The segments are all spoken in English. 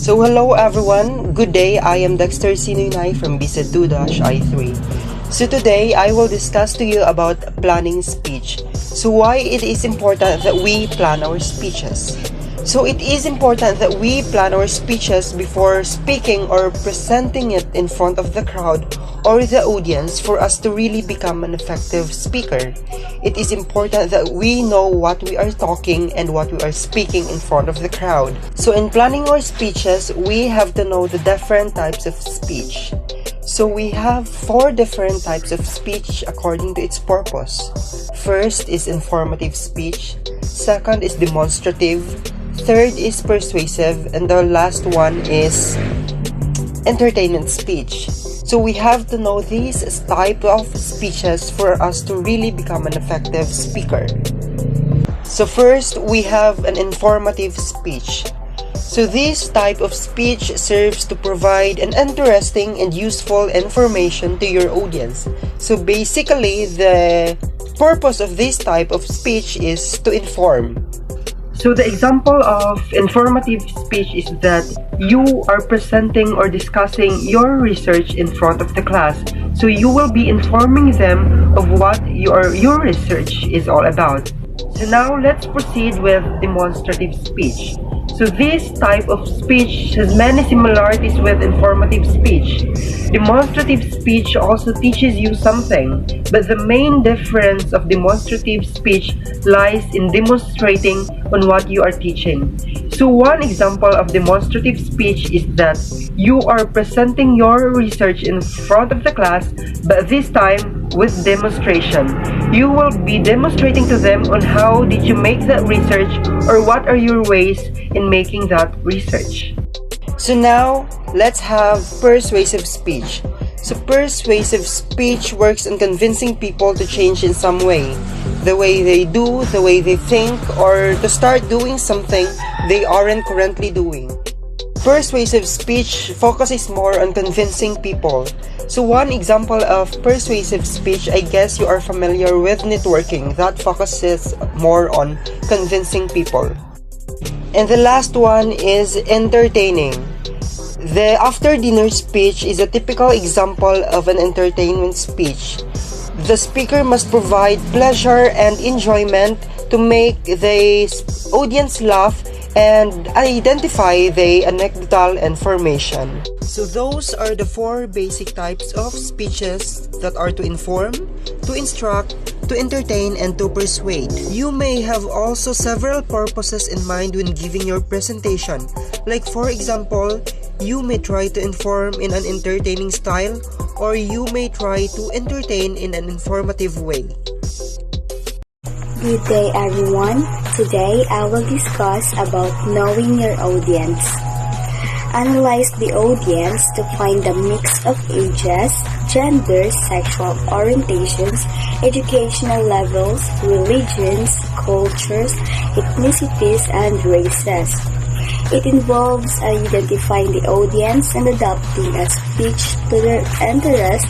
So hello everyone, good day, I am Dexter Sinunay from BC2-I3. So today I will discuss to you about planning speech. So why it is important that we plan our speeches. So it is important that we plan our speeches before speaking or presenting it in front of the crowd or the audience for us to really become an effective speaker. It is important that we know what we are talking and what we are speaking in front of the crowd. So in planning our speeches, we have to know the different types of speech. So we have 4 different types of speech according to its purpose. First is informative speech, second is demonstrative, third is persuasive, and the last one is entertainment speech. So we have to know these type of speeches for us to really become an effective speaker. So first, we have an informative speech. So this type of speech serves to provide an interesting and useful information to your audience. So basically, the purpose of this type of speech is to inform. So the example of informative speech is that you are presenting or discussing your research in front of the class. So you will be informing them of what your research is all about. So now let's proceed with demonstrative speech. So this type of speech has many similarities with informative speech. Demonstrative speech also teaches you something, but the main difference of demonstrative speech lies in demonstrating on what you are teaching. So one example of demonstrative speech is that you are presenting your research in front of the class, but this time with demonstration. You will be demonstrating to them on how did you make that research or what are your ways in making that research. So now, let's have persuasive speech. So persuasive speech works on convincing people to change in some way. The way they do, the way they think, or to start doing something they aren't currently doing. Persuasive speech focuses more on convincing people. So one example of persuasive speech, I guess you are familiar with networking. That focuses more on convincing people. And the last one is entertaining. The after-dinner speech is a typical example of an entertainment speech. The speaker must provide pleasure and enjoyment to make the audience laugh and identify the anecdotal information. So those are the 4 basic types of speeches that are to inform, to instruct, to entertain, and to persuade. You may have also several purposes in mind when giving your presentation. Like for example, you may try to inform in an entertaining style, or you may try to entertain in an informative way. Good day everyone. Today I will discuss about knowing your audience. Analyze the audience to find the mix of ages, genders, sexual orientations, educational levels, religions, cultures, ethnicities, and races. It involves identifying the audience and adapting a speech to their interest,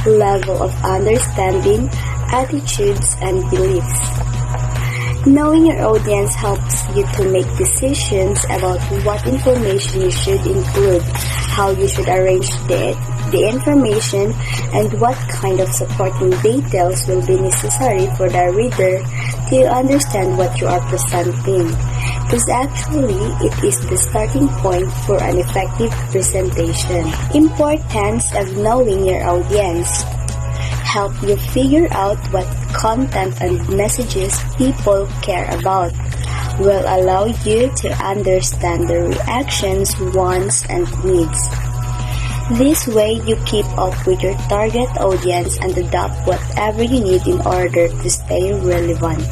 level of understanding, attitudes, and beliefs. Knowing your audience helps you to make decisions about what information you should include, how you should arrange the information, and what kind of supporting details will be necessary for the reader to understand what you are presenting. Because actually, it is the starting point for an effective presentation. Importance of knowing your audience. Help you figure out what content and messages people care about, will allow you to understand their reactions, wants, and needs. This way, you keep up with your target audience and adopt whatever you need in order to stay relevant.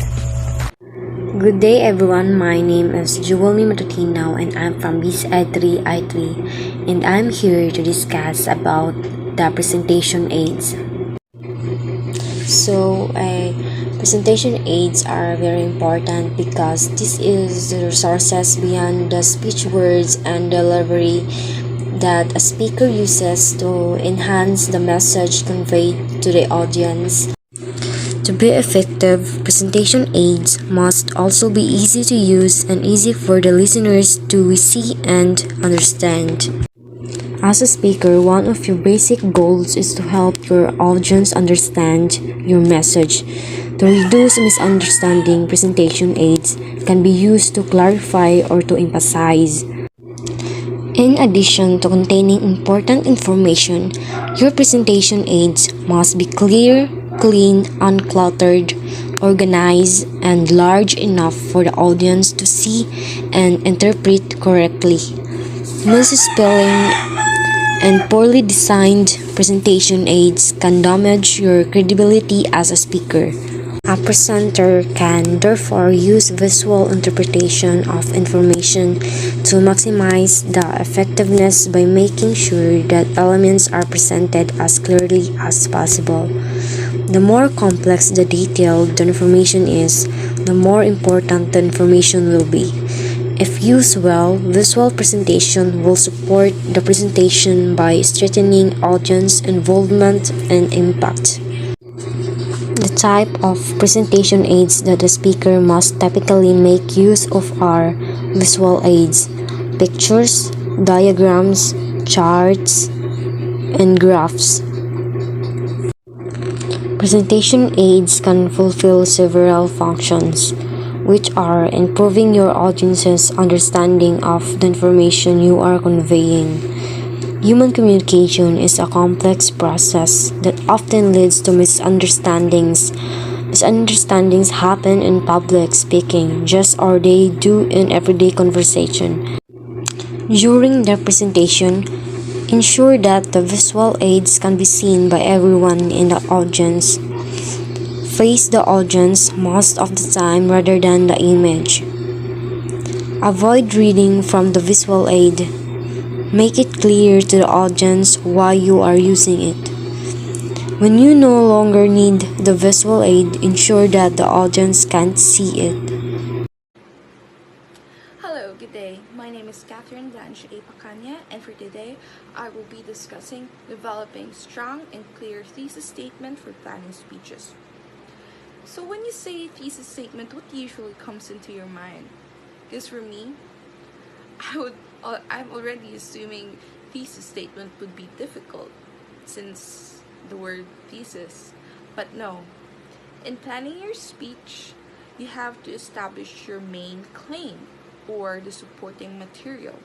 Good day everyone, my name is Juwelmi Matutinaw and I'm from BC3I3 and I'm here to discuss about the presentation aids. So, presentation aids are very important because this is the resources beyond the speech words and delivery that a speaker uses to enhance the message conveyed to the audience. To be effective, presentation aids must also be easy to use and easy for the listeners to see and understand. As a speaker, one of your basic goals is to help your audience understand your message. To reduce misunderstanding, presentation aids can be used to clarify or to emphasize. In addition to containing important information, your presentation aids must be clear, clean, uncluttered, organized, and large enough for the audience to see and interpret correctly. Misspelling and poorly designed presentation aids can damage your credibility as a speaker. A presenter can therefore use visual interpretation of information to maximize the effectiveness by making sure that elements are presented as clearly as possible. The more complex the detailed the information is, the more important the information will be. If used well, visual presentation will support the presentation by strengthening audience involvement and impact. The type of presentation aids that the speaker must typically make use of are visual aids, pictures, diagrams, charts, and graphs. Presentation aids can fulfill several functions, which are improving your audience's understanding of the information you are conveying. Human communication is a complex process that often leads to misunderstandings. Misunderstandings happen in public speaking, just as they do in everyday conversation. During the presentation, ensure that the visual aids can be seen by everyone in the audience. Face the audience most of the time rather than the image. Avoid reading from the visual aid. Make it clear to the audience why you are using it. When you no longer need the visual aid, ensure that the audience can't see it. Hello, good day. My name is Catherine Blanche A. Pacanya, and for today, I will be discussing developing strong and clear thesis statement for planning speeches. So when you say thesis statement, what usually comes into your mind? Because for me, I'm already assuming thesis statement would be difficult since the word thesis. But no, in planning your speech, you have to establish your main claim or the supporting material.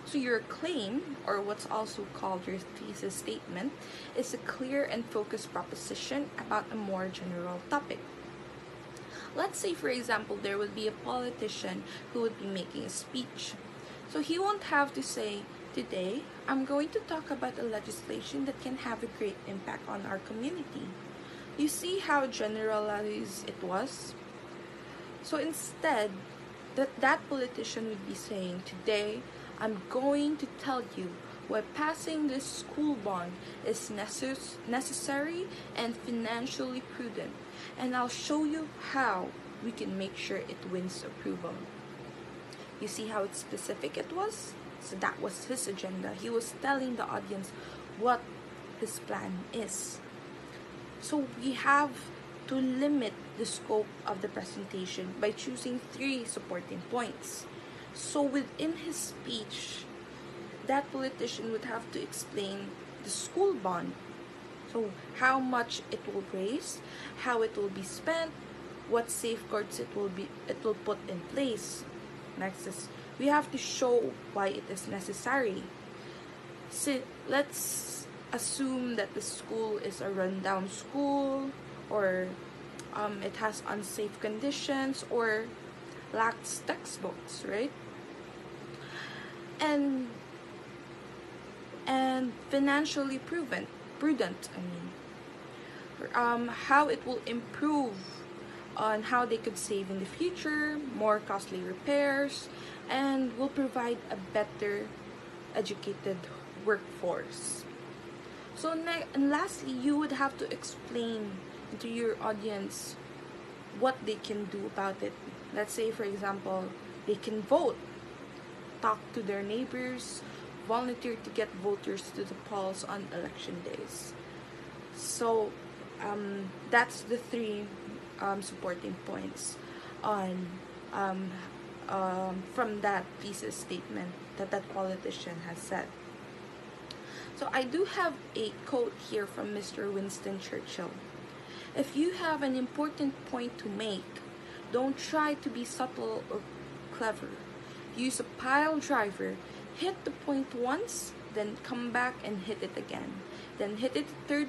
So your claim, or what's also called your thesis statement, is a clear and focused proposition about a more general topic. Let's say, for example, there would be a politician who would be making a speech. So he won't have to say, today, I'm going to talk about a legislation that can have a great impact on our community. You see how generalized it was? So instead, that politician would be saying, today, I'm going to tell you why passing this school bond is necessary and financially prudent. And I'll show you how we can make sure it wins approval. You see how specific it was? So that was his agenda. He was telling the audience what his plan is. So we have to limit the scope of the presentation by choosing 3 supporting points. So within his speech, that politician would have to explain the school bond. So how much it will raise, how it will be spent, what safeguards it will put in place. Next is we have to show why it is necessary. So let's assume that the school is a rundown school, or it has unsafe conditions, or lacks textbooks, right? And financially prudent. How it will improve on how they could save in the future, more costly repairs, and will provide a better educated workforce. So and lastly, you would have to explain to your audience what they can do about it. Let's say, for example, they can vote, talk to their neighbors, volunteer to get voters to the polls on election days. So that's the 3 supporting points on from that thesis statement that that politician has said. So I do have a quote here from Mr. Winston Churchill. If you have an important point to make, don't try to be subtle or clever. Use a pile driver, hit the point once, then come back and hit it again. Then hit it a third